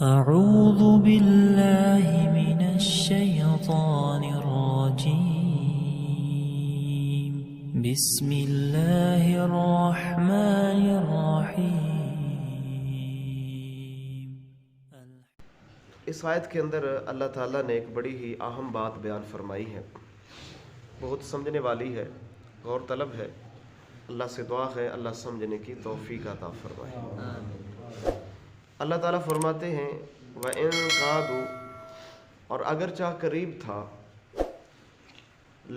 أعوذ بالله من الشيطان الرجيم بسم الله الرحمن الرحيم. اس آیت کے اندر اللہ تعالیٰ نے ایک بڑی ہی اہم بات بیان فرمائی ہے، بہت سمجھنے والی ہے، غور طلب ہے۔ اللہ سے دعا ہے اللہ سمجھنے کی توفیق عطا فرمائے۔ اللہ تعالیٰ فرماتے ہیں وَإِن قَادُوا، اور اگرچہ قریب تھا،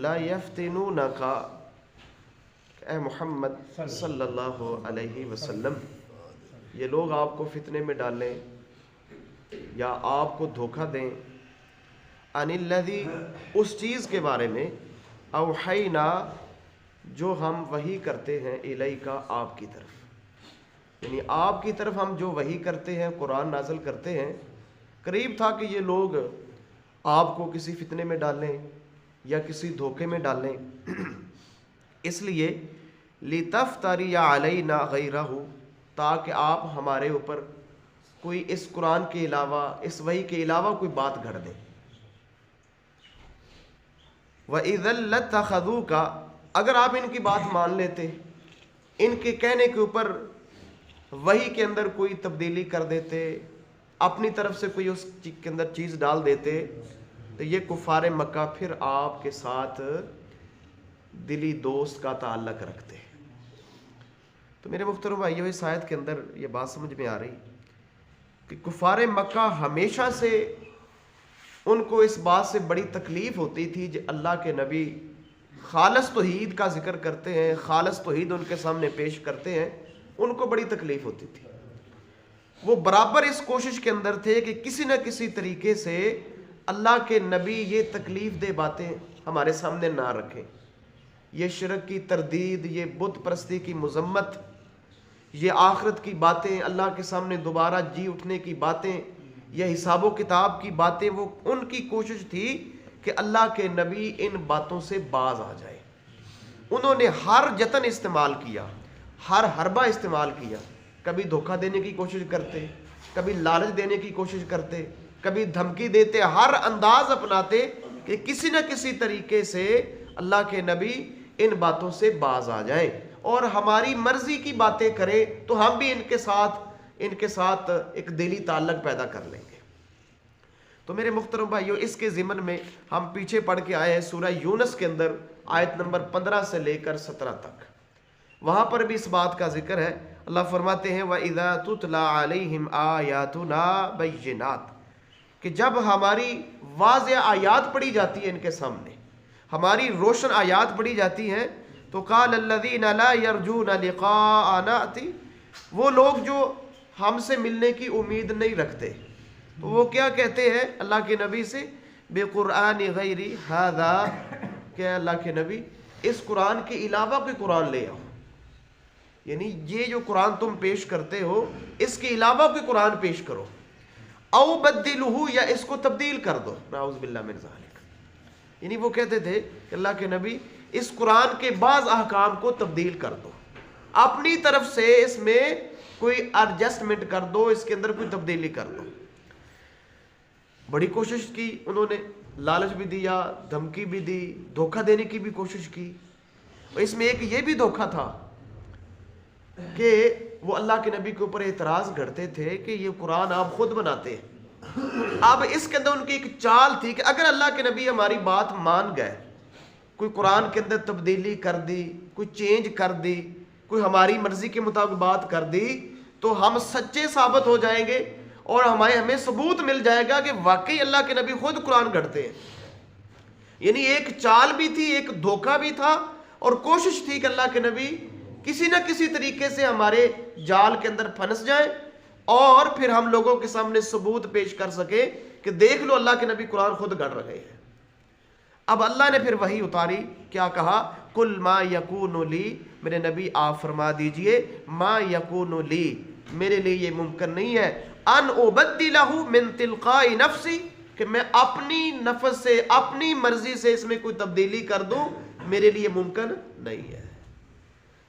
لَا يَفْتِنُونَكَ، اے محمد صلی اللہ علیہ وسلم، یہ لوگ آپ کو فتنے میں ڈالیں یا آپ کو دھوکہ دیں، عن الذی، اس چیز کے بارے میں، اوحینا، جو ہم وحی کرتے ہیں، الیک، آپ کی طرف، یعنی آپ کی طرف ہم جو وحی کرتے ہیں، قرآن نازل کرتے ہیں، قریب تھا کہ یہ لوگ آپ کو کسی فتنے میں ڈالیں یا کسی دھوکے میں ڈالیں، اس لیے لِتَفْتَرِيَ عَلَيْنَا غَيْرَهُ، تاکہ آپ ہمارے اوپر کوئی اس قرآن کے علاوہ، اس وحی کے علاوہ کوئی بات گھڑ دیں۔ وَإِذًا لَاتَّخَذُوكَ، اگر آپ ان کی بات مان لیتے، ان کے کہنے کے اوپر وحی کے اندر کوئی تبدیلی کر دیتے، اپنی طرف سے کوئی اس کے اندر چیز ڈال دیتے، تو یہ کفار مکہ پھر آپ کے ساتھ دلی دوست کا تعلق رکھتے۔ تو میرے محترم بھائیو، اس آیت کے اندر یہ بات سمجھ میں آ رہی کہ کفار مکہ ہمیشہ سے ان کو اس بات سے بڑی تکلیف ہوتی تھی کہ اللہ کے نبی خالص توحید کا ذکر کرتے ہیں، خالص توحید ان کے سامنے پیش کرتے ہیں، ان کو بڑی تکلیف ہوتی تھی۔ وہ برابر اس کوشش کے اندر تھے کہ کسی نہ کسی طریقے سے اللہ کے نبی یہ تکلیف دہ باتیں ہمارے سامنے نہ رکھیں، یہ شرک کی تردید، یہ بت پرستی کی مذمت، یہ آخرت کی باتیں، اللہ کے سامنے دوبارہ جی اٹھنے کی باتیں، یہ حساب و کتاب کی باتیں، وہ ان کی کوشش تھی کہ اللہ کے نبی ان باتوں سے باز آ جائے۔ انہوں نے ہر جتن استعمال کیا، ہر حربہ استعمال کیا، کبھی دھوکہ دینے کی کوشش کرتے، کبھی لالچ دینے کی کوشش کرتے، کبھی دھمکی دیتے، ہر انداز اپناتے کہ کسی نہ کسی طریقے سے اللہ کے نبی ان باتوں سے باز آ جائیں اور ہماری مرضی کی باتیں کریں تو ہم بھی ان کے ساتھ ایک دلی تعلق پیدا کر لیں گے۔ تو میرے محترم بھائیو، اس کے ضمن میں ہم پیچھے پڑھ کے آئے ہیں سورہ یونس کے اندر آیت نمبر 15 سے لے کر 17 تک، وہاں پر بھی اس بات کا ذکر ہے۔ اللہ فرماتے ہیں وَإِذَا تُتْلَى عَلَيْهِمْ آيَاتُنَا بَيِّنَاتٍ، کہ جب ہماری واضح آیات پڑھی جاتی ہیں ان کے سامنے، ہماری روشن آیات پڑھی جاتی ہیں، تو قَالَ الَّذِينَ لَا يَرْجُونَ لِقَاءَنَا، وہ لوگ جو ہم سے ملنے کی امید نہیں رکھتے، تو وہ کیا کہتے ہیں اللہ کے نبی سے، بِقُرْآنِ غَيْرِ هَذَا، کہ اللہ کے نبی اس قرآن کے علاوہ کوئی قرآن لے آؤ، یعنی یہ جو قرآن تم پیش کرتے ہو اس کے علاوہ کوئی قرآن پیش کرو، او بدلہ، یا اس کو تبدیل کر دو، نعوذ باللہ من ذالک۔ یعنی وہ کہتے تھے کہ اللہ کے نبی اس قرآن کے بعض احکام کو تبدیل کر دو، اپنی طرف سے اس میں کوئی ایڈجسٹمنٹ کر دو، اس کے اندر کوئی تبدیلی کر دو۔ بڑی کوشش کی انہوں نے، لالچ بھی دیا، دھمکی بھی دی، دھوکہ دینے کی بھی کوشش کی، اور اس میں ایک یہ بھی دھوکہ تھا کہ وہ اللہ کے نبی کے اوپر اعتراض کرتے تھے کہ یہ قرآن آپ خود بناتے ہیں۔ اب اس کے اندر ان کی ایک چال تھی کہ اگر اللہ کے نبی ہماری بات مان گئے، کوئی قرآن کے اندر تبدیلی کر دی، کوئی چینج کر دی، کوئی ہماری مرضی کے مطابق بات کر دی، تو ہم سچے ثابت ہو جائیں گے اور ہمیں ثبوت مل جائے گا کہ واقعی اللہ کے نبی خود قرآن گھڑتے ہیں۔ یعنی ایک چال بھی تھی، ایک دھوکہ بھی تھا، اور کوشش تھی کہ اللہ کے نبی کسی نہ کسی طریقے سے ہمارے جال کے اندر پھنس جائیں اور پھر ہم لوگوں کے سامنے ثبوت پیش کر سکے کہ دیکھ لو اللہ کے نبی قرآن خود گڑھ رہے ہیں۔ اب اللہ نے پھر وحی اتاری، کیا کہا، قُلْ مَا يَكُونُ لِي، میرے نبی آپ فرما دیجئے، مَا يَكُونُ لِي، میرے لیے یہ ممکن نہیں ہے، أَنْ أُبَدِّلَهُ مِنْ تِلْقَاءِ نَفْسِي، کہ میں اپنی نفس سے، اپنی مرضی سے اس میں کوئی تبدیلی کر دوں، میرے لیے ممکن نہیں ہے۔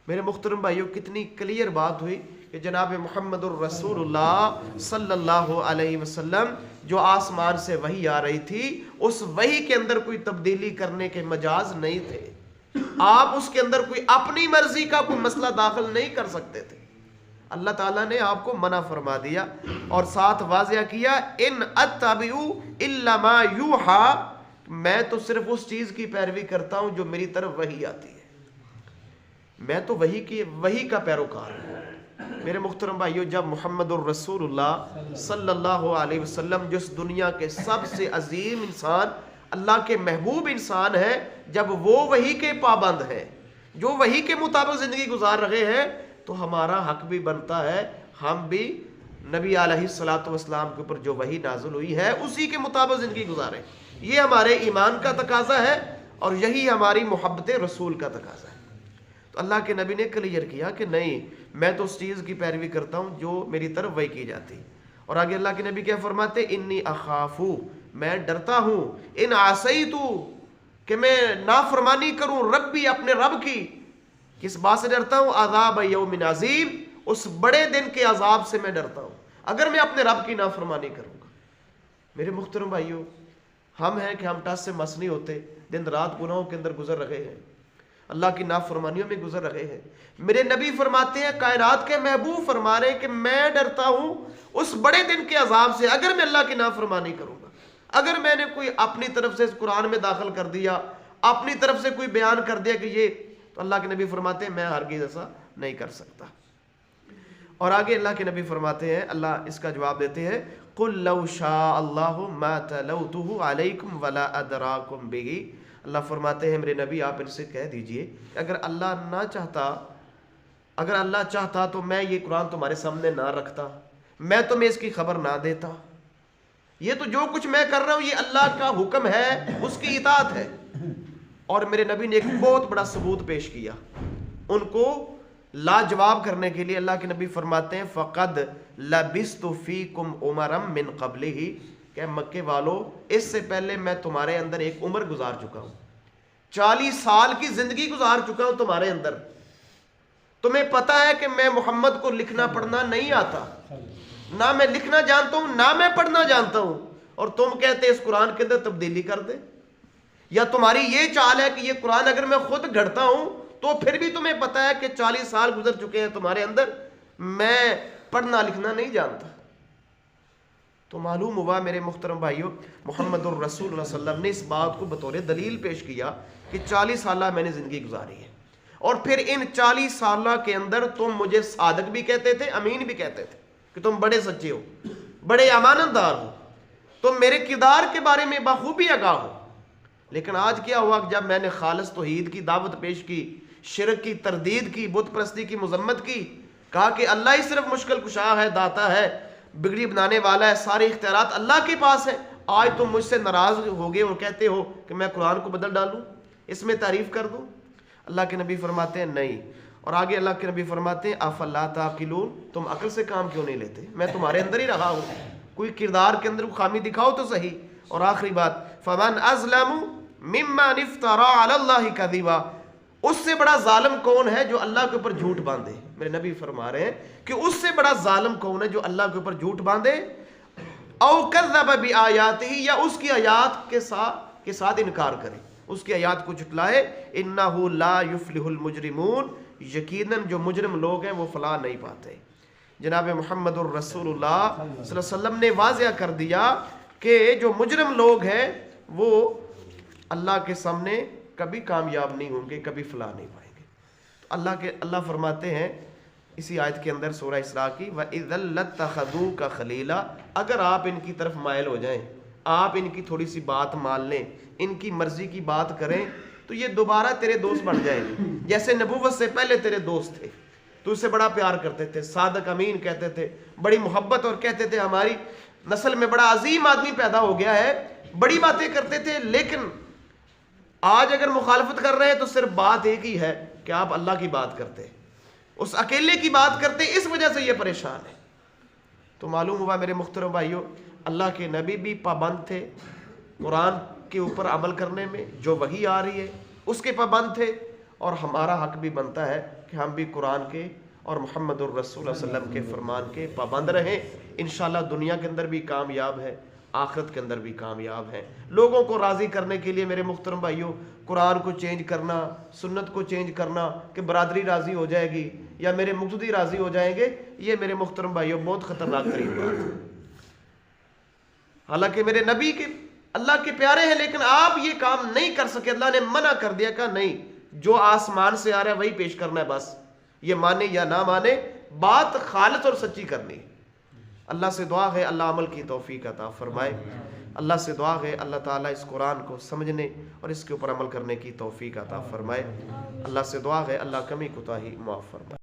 میرے محترم بھائیوں کتنی کلیئر بات ہوئی کہ جناب محمد الرسول اللہ صلی اللہ علیہ وسلم جو آسمان سے وحی آ رہی تھی اس وحی کے اندر کوئی تبدیلی کرنے کے مجاز نہیں تھے. آپ اس کے اندر کوئی اپنی مرضی کا کوئی مسئلہ داخل نہیں کر سکتے تھے. اللہ تعالیٰ نے آپ کو منع فرما دیا اور ساتھ واضح کیا ان اتبع الا ما یوحا، میں تو صرف اس چیز کی پیروی کرتا ہوں جو میری طرف وحی آتی ہے. میں تو وحی کا پیروکار ہوں. میرے محترم بھائیو جب محمد الرسول اللہ صلی اللہ علیہ وسلم جس دنیا کے سب سے عظیم انسان، اللہ کے محبوب انسان ہے، جب وہ وحی کے پابند ہیں، جو وحی کے مطابق زندگی گزار رہے ہیں، تو ہمارا حق بھی بنتا ہے ہم بھی نبی علیہ الصلوۃ والسلام کے اوپر جو وحی نازل ہوئی ہے اسی کے مطابق زندگی گزاریں. یہ ہمارے ایمان کا تقاضا ہے اور یہی ہماری محبت رسول کا تقاضا ہے. تو اللہ کے نبی نے کلیئر کیا کہ نہیں، میں تو اس چیز کی پیروی کرتا ہوں جو میری طرف وحی کی جاتی. اور آگے اللہ کے نبی کیا فرماتے؟ انی اخافو، میں ڈرتا ہوں، ان عصیتو، کہ میں نافرمانی کروں ربی، اپنے رب کی. کس بات سے ڈرتا ہوں؟ عذاب یوم عظیم، اس بڑے دن کے عذاب سے میں ڈرتا ہوں اگر میں اپنے رب کی نافرمانی کروں گا. میرے محترم بھائیو، ہم ہیں کہ ہم ٹس سے مس نہیں ہوتے، دن رات گناہوں کے اندر گزر رہے ہیں، اللہ کی نافرمانیوں میں گزر رہے ہیں. میرے نبی فرماتے ہیں، کائنات کے محبوب فرما رہے ہیں کہ میں ڈرتا ہوں اس بڑے دن کے عذاب سے اگر میں اللہ کی نافرمانی کروں گا. اگر میں نے کوئی اپنی طرف سے اس قرآن میں داخل کر دیا، اپنی طرف سے کوئی بیان کر دیا کہ یہ، تو اللہ کے نبی فرماتے ہیں میں ہرگز ایسا نہیں کر سکتا. اور آگے اللہ کے نبی فرماتے ہیں، اللہ اس کا جواب دیتے ہیں، قُلْ لَوْ شَاءَ اللَّهُ مَا تَلَوْتُهُ عَلَيْكُمْ وَلَا أَدْرَاكُمْ بِهِ. اللہ فرماتے ہیں میرے نبی آپ ان سے کہہ دیجئے کہ اگر اللہ نہ چاہتا، اگر اللہ چاہتا تو میں یہ قرآن تمہارے سامنے نہ رکھتا، میں تمہیں اس کی خبر نہ دیتا. یہ تو جو کچھ میں کر رہا ہوں یہ اللہ کا حکم ہے، اس کی اطاعت ہے. اور میرے نبی نے ایک بہت بڑا ثبوت پیش کیا ان کو لاجواب کرنے کے لیے. اللہ کے نبی فرماتے ہیں فَقَدْ لَبِثْتُ فِيكُمْ عُمَرًا مِّن قَبْلِهِ، کہ مکے والو اس سے پہلے میں تمہارے اندر ایک عمر گزار چکا ہوں، 40 سال کی زندگی گزار چکا ہوں تمہارے اندر. تمہیں پتا ہے کہ میں محمد کو لکھنا پڑھنا نہیں آتا، نہ میں لکھنا جانتا ہوں نہ میں پڑھنا جانتا ہوں، اور تم کہتے اس قرآن کے اندر تبدیلی کر دے. یا تمہاری یہ چال ہے کہ یہ قرآن اگر میں خود گھڑتا ہوں تو پھر بھی تمہیں پتا ہے کہ 40 سال گزر چکے ہیں تمہارے اندر، میں پڑھنا لکھنا نہیں جانتا. تو معلوم ہوا میرے محترم بھائیوں، محمد الرسول اللہ صلی اللہ علیہ وسلم نے اس بات کو بطور دلیل پیش کیا کہ 40 سالہ میں نے زندگی گزاری ہے، اور پھر ان 40 سالہ کے اندر تم مجھے صادق بھی کہتے تھے، امین بھی کہتے تھے کہ تم بڑے سچے ہو، بڑے امانت دار ہو، تم میرے کردار کے بارے میں بخوبی آگاہ ہو. لیکن آج کیا ہوا کہ جب میں نے خالص توحید کی دعوت پیش کی، شرک کی تردید کی، بت پرستی کی مذمت کی، کہا کہ اللہ ہی صرف مشکل کشا ہے، داتا ہے، بگڑی بنانے والا ہے، سارے اختیارات اللہ کے پاس ہیں، آج تم مجھ سے ناراض ہو گئے اور کہتے ہو کہ میں قرآن کو بدل ڈالوں، اس میں تعریف کر دوں. اللہ کے نبی فرماتے ہیں نہیں. اور آگے اللہ کے نبی فرماتے ہیں افلا تعقلون، تم عقل سے کام کیوں نہیں لیتے؟ میں تمہارے اندر ہی رہا ہوں، کوئی کردار کے اندر خامی دکھاؤ تو صحیح. اور آخری بات، فمن ازلم ممن افترى علی اللہ کذبا، اس سے بڑا ظالم کون ہے جو اللہ کے اوپر جھوٹ باندھے؟ میرے نبی فرما رہے ہیں کہ اس سے بڑا ظالم کون ہے جو اللہ کے اوپر جھوٹ باندھے، او کذب بآیاتہ، یا اس کی آیات کے ساتھ انکار کرے، اس کی آیات کو جھٹلائے. انہ لا یفلح المجرمون، یقیناً جو مجرم لوگ ہیں وہ فلاح نہیں پاتے. جناب محمد الرسول اللہ صلی اللہ علیہ وسلم نے واضح کر دیا کہ جو مجرم لوگ ہیں وہ اللہ کے سامنے کبھی کامیاب نہیں ہوں گے، کبھی فلاح نہیں پائیں گے. تو اللہ فرماتے ہیں اسی آیت کے اندر سورہ اسراء کی، وَإِذَا لَاتَّخَذُوكَ خَلِيلًا، اگر آپ ان کی طرف مائل ہو جائیں، آپ ان کی تھوڑی سی بات مان لیں، ان کی مرضی کی بات کریں، تو یہ دوبارہ تیرے دوست بن جائیں گے، جیسے نبوت سے پہلے تیرے دوست تھے، تو اس سے بڑا پیار کرتے تھے، صادق امین کہتے تھے، بڑی محبت، اور کہتے تھے ہماری نسل میں بڑا عظیم آدمی پیدا ہو گیا ہے، بڑی باتیں کرتے تھے. لیکن آج اگر مخالفت کر رہے ہیں تو صرف بات ایک ہی ہے کہ آپ اللہ کی بات کرتے، اس اکیلے کی بات کرتے، اس وجہ سے یہ پریشان ہے. تو معلوم ہوا میرے محترم بھائیوں، اللہ کے نبی بھی پابند تھے قرآن کے اوپر عمل کرنے میں، جو وحی آ رہی ہے اس کے پابند تھے، اور ہمارا حق بھی بنتا ہے کہ ہم بھی قرآن کے اور محمد الرسول صلی اللہ علیہ وسلم کے فرمان کے پابند رہیں. انشاءاللہ دنیا کے اندر بھی کامیاب ہے، آخرت کے اندر بھی کامیاب ہیں. لوگوں کو راضی کرنے کے لیے میرے محترم بھائیوں قرآن کو چینج کرنا، سنت کو چینج کرنا کہ برادری راضی ہو جائے گی یا میرے مقتدی راضی ہو جائیں گے، یہ میرے محترم بھائیوں بہت خطرناک ترین بات ہے. حالانکہ میرے نبی کے اللہ کے پیارے ہیں، لیکن آپ یہ کام نہیں کر سکے. اللہ نے منع کر دیا کہ نہیں، جو آسمان سے آ رہا ہے وہی پیش کرنا ہے، بس یہ مانے یا نہ مانے، بات خالص اور سچی کرنی. اللہ سے دعا ہے اللہ عمل کی توفیق عطا فرمائے. اللہ سے دعا ہے اللہ تعالیٰ اس قرآن کو سمجھنے اور اس کے اوپر عمل کرنے کی توفیق عطا فرمائے. اللہ سے دعا ہے اللہ کمی کوتاہی معاف فرمائے.